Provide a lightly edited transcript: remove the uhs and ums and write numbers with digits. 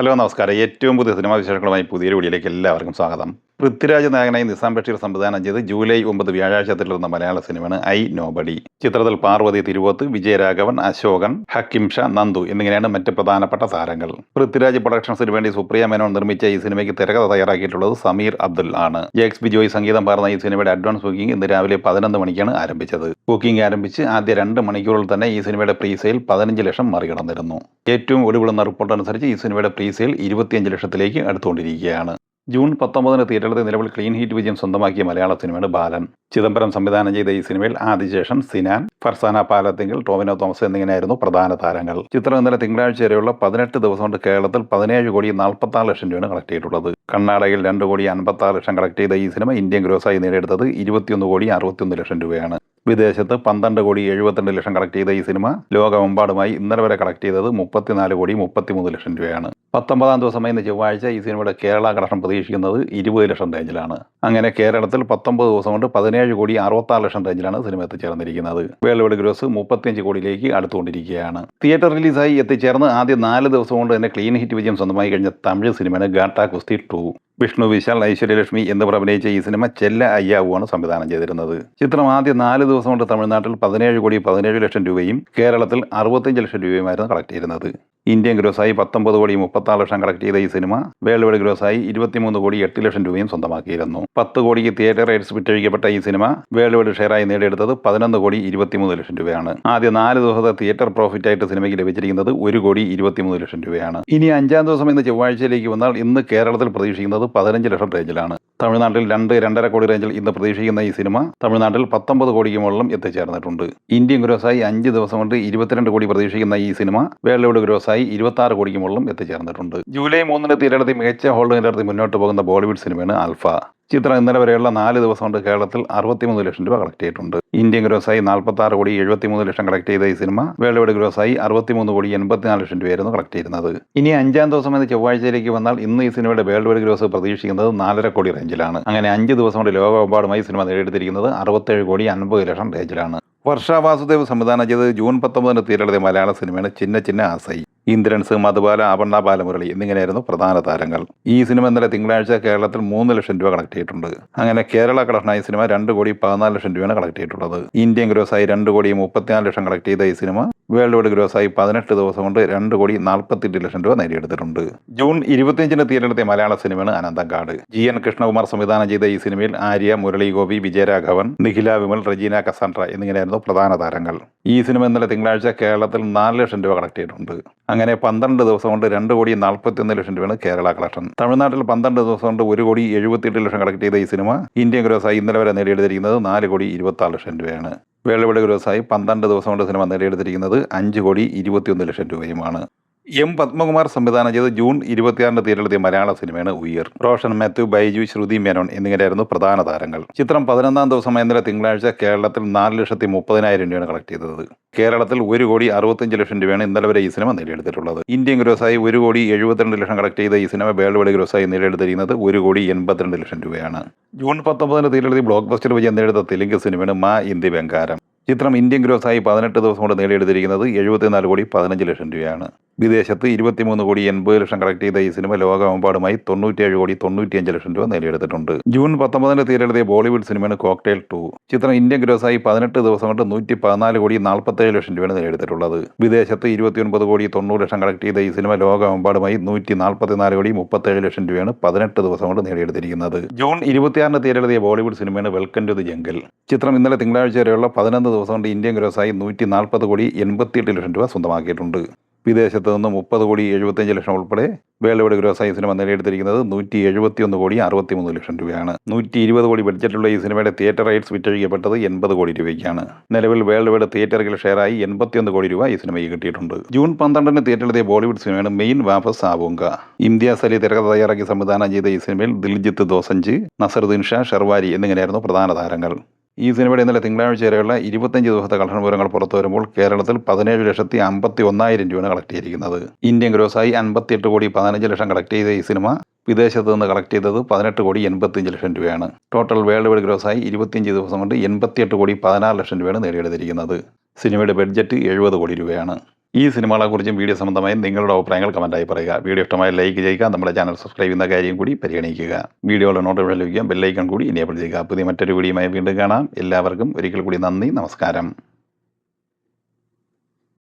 Hello നമസ്കാരം. ഏറ്റവും പുതിയ സിനിമാ വിശേഷങ്ങളുമായി പുതിയൊരു വീഡിയോയിലേക്ക് എല്ലാവർക്കും സ്വാഗതം. പൃഥ്വിരാജ് നായകനായി നിസാം ബഷീർ സംവിധാനം ചെയ്ത് ജൂലൈ 9 വ്യാഴാഴ്ച തിരുന്ന മലയാള സിനിമയാണ് ഐ നോബഡി. ചിത്രത്തിൽ പാർവതി തിരുവോത്ത്, വിജയരാഘവൻ, അശോകൻ, ഹക്കിം ഷാ, നന്ദു എന്നിങ്ങനെയാണ് മറ്റ് പ്രധാനപ്പെട്ട താരങ്ങൾ. പൃഥ്വിരാജ് പ്രൊഡക്ഷൻസിന് വേണ്ടി സുപ്രിയ മേനോൻ നിർമ്മിച്ച ഈ സിനിമയ്ക്ക് തിരക്കഥ തയ്യാറാക്കിയിട്ടുള്ളത് സമീർ അബ്ദുൽ ആണ്. ജെക്സ് ബിജോയ് സംഗീതം പാർന്ന ഈ സിനിമയുടെ അഡ്വാൻസ് ബുക്കിംഗ് ഇന്ന് രാവിലെ 11 മണിക്കാണ് ആരംഭിച്ചത്. ബുക്കിംഗ് ആരംഭിച്ച് ആദ്യ 2 മണിക്കൂറിൽ തന്നെ ഈ സിനിമയുടെ പ്രീസെയിൽ 15 ലക്ഷം മറികടന്നിരുന്നു. ഏറ്റവും ഒടുവിടുന്ന റിപ്പോർട്ട് അനുസരിച്ച് ഈ സിനിമയുടെ പ്രീസെയിൽ 25 ലക്ഷത്തിലേക്ക് അടുത്തുകൊണ്ടിരിക്കുകയാണ്. ജൂൺ 19 തിയേറ്ററിൽ നിലവിൽ ക്ലീൻ ഹിറ്റ് വിജയം സ്വന്തമാക്കിയ മലയാള സിനിമയാണ് ബാലൻ. ചിദംബരം സംവിധാനം ചെയ്ത ഈ സിനിമയിൽ ആദിശേഷൻ, സിനാൻ, ഫർസാന പാലത്തിങ്കൽ, ടോവിനോ തോമസ് എന്നിങ്ങനെയായിരുന്നു പ്രധാന താരങ്ങൾ. ചിത്രം ഇന്നലെ തിങ്കളാഴ്ച വരെയുള്ള 18 ദിവസം കൊണ്ട് കേരളത്തിൽ 17 കോടി 46 ലക്ഷം രൂപയാണ് കളക്ട് ചെയ്തിട്ടുള്ളത്. കർണാടകയിൽ 2 കോടി 56 ലക്ഷം കളക്ട് ചെയ്ത ഈ സിനിമ ഇന്ത്യൻ ഗ്രോസായി നേടിയെടുത്തത് 21 കോടി 61 ലക്ഷം രൂപയാണ്. വിദേശത്ത് 12 കോടി 72 ലക്ഷം കളക്ട് ചെയ്ത ഈ സിനിമ ലോകമെമ്പാടുമായി ഇന്നലെ വരെ കളക്ട് ചെയ്തത് 34 കോടി 33 ലക്ഷം രൂപയാണ്. 19-ാം ദിവസമായ ഇന്ന് ചൊവ്വാഴ്ച ഈ സിനിമയുടെ കേരള കളക്ഷൻ പ്രതീക്ഷിക്കുന്നത് 20 ലക്ഷം റേഞ്ചിലാണ്. അങ്ങനെ കേരളത്തിൽ 19 ദിവസം കൊണ്ട് 17 കോടി 66 ലക്ഷം റേഞ്ചിലാണ് സിനിമ എത്തിച്ചേർന്നിരിക്കുന്നത്. വേൾഡ് വൈഡ് ഗ്രോസ് 35 കോടിയിലേക്ക് അടുത്തുകൊണ്ടിരിക്കുകയാണ്. തിയേറ്റർ റിലീസായി എത്തിച്ചേർന്ന് ആദ്യ 4 ദിവസം കൊണ്ട് തന്നെ ക്ലീൻ ഹിറ്റ് വിജയം സ്വന്തമായി കഴിഞ്ഞ തമിഴ് സിനിമയാണ് ഗാട്ടാ കുസ്തി 2. വിഷ്ണു വിശാൽ, ഐശ്വര്യലക്ഷ്മി എന്നിവർ അഭിനയിച്ച ഈ സിനിമ ചെല്ല അയ്യാവുമാണ് സംവിധാനം ചെയ്തിരുന്നത്. ചിത്രം ആദ്യ 4 ദിവസം കൊണ്ട് തമിഴ്നാട്ടിൽ 17 കോടി 17 ലക്ഷം രൂപയും കേരളത്തിൽ 65 ലക്ഷം രൂപയുമായിരുന്നു കളക്ട് ചെയ്യുന്നത്. ഇന്ത്യൻ ഗ്രോസായി 19 കോടി 36 ലക്ഷം കളക്ട് ചെയ്ത ഈ സിനിമ വേൾഡ് വൈഡ് ഗ്രോസായി 23 കോടി 8 ലക്ഷം രൂപയും സ്വന്തമാക്കിയിരുന്നു. 10 കോടിക്ക് തിയേറ്റർ റൈറ്റ്സ് വിറ്റഴിക്കപ്പെട്ട ഈ സിനിമ വേൾഡ് വൈഡ് ഷെയറായി നേടിയെടുത്തത് 11 കോടി 23 ലക്ഷം രൂപയാണ്. ആദ്യ 4 ദിവസത്തെ തിയേറ്റർ പ്രോഫിറ്റ് ആയിട്ട് സിനിമയ്ക്ക് ലഭിച്ചിരിക്കുന്നത് 1 കോടി 23 ലക്ഷം രൂപയാണ്. ഇനി 5-ാം ദിവസം ഇന്ന് ചൊവ്വാഴ്ചയിലേക്ക് വന്നാൽ ഇന്ന് കേരളത്തിൽ പ്രതീക്ഷിക്കുന്നത് 15 ലക്ഷം റേഞ്ചിലാണ്. തമിഴ്നാട്ടിൽ 2-2.5 കോടി റേഞ്ചിൽ ഇന്ന് പ്രതീക്ഷിക്കുന്ന ഈ സിനിമ തമിഴ്നാട്ടിൽ 19 കോടിക്ക് മുകളിലും എത്തിച്ചേർന്നിട്ടുണ്ട്. ഇന്ത്യൻ ഗ്രോസായി 5 ദിവസം കൊണ്ട് 22 കോടി പ്രതീക്ഷിക്കുന്ന ഈ സിനിമ വേൾഡ് വൈഡ് ഗ്രോസായി 26 കോടിക്ക് മുകളിലും എത്തിച്ചേർന്നിട്ടുണ്ട്. ജൂലൈ 3 തിയേറ്ററിൽ മികച്ച ഹോൾഡ് നിലനിർത്തി മുന്നോട്ട് പോകുന്ന ബോളിവുഡ് സിനിമയാണ് ആൽഫ. ചിത്രം ഇന്നലെ വരെയുള്ള 4 ദിവസം കൊണ്ട് കേരളത്തിൽ 63 ലക്ഷം രൂപ കളക്ട് ചെയ്തിട്ടുണ്ട്. ഇന്ത്യൻ ഗ്രോസായി 46 കോടി 73 ലക്ഷം കളക്ട് ചെയ്ത ഈ സിനിമ വേൾഡ് വൈഡ് ഗ്രോസായി 63 കോടി 84 ലക്ഷം രൂപയായിരുന്നു കളക്ട് ചെയ്യുന്നത്. ഇനി 5-ാം ദിവസം എന്ന ചൊവ്വാഴ്ചയിലേക്ക് വന്നാൽ ഇന്ന് ഈ സിനിമയുടെ വേൾഡ് വൈഡ് ഗ്രോസ് പ്രതീക്ഷിക്കുന്നത് 4.5 കോടി റേഞ്ചിലാണ്. അങ്ങനെ 5 ദിവസം കൊണ്ട് ലോകമെമ്പാടുമായി സിനിമ നേടിയെടുത്തിരിക്കുന്നത് 67 കോടി 50 ലക്ഷം റേഞ്ചിലാണ്. വർഷ വാസുദേവ് സംവിധാനം ചെയ്ത് ജൂൺ 19 തിയേറ്ററിലെ മലയാള സിനിമയാണ് ചിന്ന ചിന്ന ആസൈ. ഇന്ദ്രൻസ്, മധുബാല, അപർണ ബാലമുരളി എന്നിങ്ങനെയായിരുന്നു പ്രധാന താരങ്ങൾ. ഈ സിനിമ ഇന്നലെ തിങ്കളാഴ്ച കേരളത്തിൽ 3 ലക്ഷം രൂപ കളക്ട് ചെയ്തിട്ടുണ്ട്. അങ്ങനെ കേരള കളക്ഷനായി സിനിമ 2 കോടി 14 ലക്ഷം രൂപയാണ് കളക്ട് ചെയ്തിട്ടുള്ളത്. ഇന്ത്യൻ ഗ്രോസായി 2 കോടി 34 ലക്ഷം കളക്ട് ചെയ്ത ഈ സിനിമ വേൾഡ് വൈഡ് ഗ്രോസായി 18 ദിവസം കൊണ്ട് 2 കോടി 48 ലക്ഷം രൂപ നേടിയെടുത്തിട്ടുണ്ട്. ജൂൺ 25 തിയേറ്ററിലെത്തിയ മലയാള സിനിമയാണ് അനന്തങ്കാട്. GN കൃഷ്ണകുമാർ സംവിധാനം ചെയ്ത ഈ സിനിമയിൽ ആര്യ, മുരളി ഗോപി, വിജയരാഘവൻ, നിഖില വിമൽ, റജീന കസാൻഡ്ര എന്നിങ്ങനെയായിരുന്നു പ്രധാന താരങ്ങൾ. ഈ സിനിമ ഇന്നലെ തിങ്കളാഴ്ച കേരളത്തിൽ 4 ലക്ഷം രൂപ കളക്ട് ചെയ്തിട്ടുണ്ട്. അങ്ങനെ 12 ദിവസം കൊണ്ട് 2 കോടി 41 ലക്ഷം രൂപയാണ് കേരള കളക്ഷൻ. തമിഴ്നാട്ടിൽ 12 ദിവസം കൊണ്ട് 1 കോടി 78 ലക്ഷം കളക്ട് ചെയ്ത ഈ സിനിമ ഇന്ത്യൻ ഗ്രോസായി ഇന്നലെ വരെ നേടിയെടുത്തിരിക്കുന്നത് 4 കോടി 26 ലക്ഷം രൂപയാണ്. വേൾഡ് വൈഡ് ഗ്രോസായി 12 ദിവസം കൊണ്ട് സിനിമ നേടിയെടുത്തിരിക്കുന്നത് 5 കോടി 21 ലക്ഷം രൂപയുമാണ്. M. പത്മകുമാർ സംവിധാനം ചെയ്ത് ജൂൺ 26 തിയേറ്ററിലെത്തിയ മലയാള സിനിമയാണ് ഉയർ. റോഷൻ മാത്യു, ബൈജു, ശ്രുതി മേനോൻ എന്നിങ്ങനെയായിരുന്നു പ്രധാന താരങ്ങൾ. ചിത്രം 11-ാം ദിവസമായ ഇന്നലെ തിങ്കളാഴ്ച കേരളത്തിൽ 4,30,000 രൂപയാണ് കളക്ട് ചെയ്തത്. കേരളത്തിൽ 1 കോടി 65 ലക്ഷം രൂപയാണ് ഇന്നലെ വരെ ഈ സിനിമ നേടിയെടുത്തിട്ടുള്ളത്. ഇന്ത്യൻ ഗ്രോസായി 1 കോടി 72 ലക്ഷം കളക്ട് ചെയ്ത ഈ സിനിമ വേൾഡ് വൈഡ് ഗ്രോസായി നേടിയെടുത്തിരിക്കുന്നത് 1 കോടി 82 ലക്ഷം രൂപയാണ്. ജൂൺ 19 തിയേറ്ററിൽ ബ്ലോക്ക് ബസ്റ്റർ വിജയം നേടിയെടുത്ത തെലുങ്ക് സിനിമയാണ് മാ ഇന്ദി ബംഗാരം. ചിത്രം ഇന്ത്യൻ ഗ്രോസായി 18 ദിവസം കൊണ്ട് നേടിയെടുത്തിരിക്കുന്നത് 74 കോടി 15 ലക്ഷം രൂപയാണ്. വിദേശത്ത് 23 കോടി 80 ലക്ഷം കളക്ട് ചെയ്ത ഈ സിനിമ ലോകമെമ്പാടുമായി 97 കോടി 95 ലക്ഷം രൂപ നേടിയെടുത്തിട്ടുണ്ട്. ജൂൺ 19 തിയേറ്ററിലെത്തിയ ബോളിവുഡ് സിനിമയാണ് കോക്ടെയിൽ 2. ചിത്രം ഇന്ത്യൻ ഗ്രോസായി 18 ദിവസം കൊണ്ട് 114 കോടി 47 ലക്ഷം രൂപയാണ് നേടിയെടുത്തിട്ടുള്ളത്. വിദേശത്ത് 29 കോടി 90 ലക്ഷം കളക്ട് ചെയ്ത ഈ സിനിമ ലോകമെമ്പാടുമായി 144 കോടി 37 ലക്ഷം രൂപയാണ് 18 ദിവസം കൊണ്ട് നേടിയെടുത്തിരിക്കുന്നത്. ജൂൺ 26 തിയേറ്ററിലെത്തിയ ബോളിവുഡ് സിനിമയാണ് വെൽക്കം ടു ദി ജംഗിൾ. ചിത്രം ഇന്നലെ തിങ്കളാഴ്ച വരെയുള്ള 11 ദിവസം കൊണ്ട് ഇന്ത്യൻ ഗ്രോസായി 140 കോടി 88 ലക്ഷം രൂപ സ്വന്തമാക്കിയിട്ടുണ്ട്. വിദേശത്ത് നിന്ന് 30 കോടി 75 ലക്ഷം ഉൾപ്പെടെ വേൾഡ് വൈഡ് ഗ്രോസായി സിനിമ നേടിയെടുത്തിരിക്കുന്നത് 171 കോടി 63 ലക്ഷം രൂപയാണ്. 120 കോടി ബഡ്ജറ്റുള്ള ഈ സിനിമയുടെ തിയേറ്റർ റൈറ്റ്സ് വിറ്റഴിക്കപ്പെട്ടത് 80 കോടി രൂപയ്ക്കാണ്. നിലവിൽ വേൾഡ് വൈഡ് തിയേറ്ററുകൾ ഷെയറായി 81 കോടി രൂപ ഈ സിനിമയ്ക്ക് കിട്ടിയിട്ടുണ്ട്. ജൂൺ 12 തിയേറ്ററിലെത്തിയ ബോളിവുഡ് സിനിമയാണ് മെയിൻ വാപസ് ആവുങ്ക. ഇംതിയാസ് അലി തിരക്കഥ തയ്യാറാക്കി സംവിധാനം ചെയ്ത ഈ സിനിമയിൽ ദിൽജിത്ത് ദോസഞ്ച്, നസറുദ്ദീൻ ഷാ, ഷെർവാരി എന്നിങ്ങനെയായിരുന്നു പ്രധാന താരങ്ങൾ. ഈ സിനിമയുടെ ഇന്നലെ തിങ്കളാഴ്ച വരെയുള്ള 25 ദിവസത്തെ കളക്ഷൻ വിവരങ്ങൾ പുറത്തു വരുമ്പോൾ കേരളത്തിൽ 17,51,000 രൂപയാണ് കളക്ട് ചെയ്തിരിക്കുന്നത്. ഇന്ത്യൻ ഗ്രോസായി 58 കോടി 15 ലക്ഷം കളക്ട് ചെയ്ത ഈ സിനിമ വിദേശത്ത് നിന്ന് കളക്ട് ചെയ്തത് 18 കോടി 85 ലക്ഷം രൂപയാണ്. ടോട്ടൽ വേൾഡ് വൈഡ് ഗ്രോസായി 25 ദിവസം കൊണ്ട് 88 കോടി 16 ലക്ഷം രൂപയാണ് നേടിയെടുത്തിരിക്കുന്നത്. സിനിമയുടെ ബഡ്ജറ്റ് 70 കോടി രൂപയാണ്. ഈ സിനിമകളെക്കുറിച്ചും വീഡിയോ സംബന്ധമായി നിങ്ങളുടെ അഭിപ്രായങ്ങൾ കമൻറ്റായി പറയുക. വീഡിയോ ഇഷ്ടമായ ലൈക്ക് ചെയ്യുക. നമ്മുടെ ചാനൽ സബ്സ്ക്രൈബ് ചെയ്യുന്ന കാര്യം കൂടി പരിഗണിക്കുക. വീഡിയോയുടെ നോട്ടിഫിക്കേഷൻ ലഭിക്കാൻ ബെല്ലൈക്കൺ കൂടി എനേബിൾ ചെയ്യുക. പുതിയ മറ്റൊരു വീഡിയോയുമായി വീണ്ടും കാണാം. എല്ലാവർക്കും ഒരിക്കൽ കൂടി നന്ദി, നമസ്കാരം.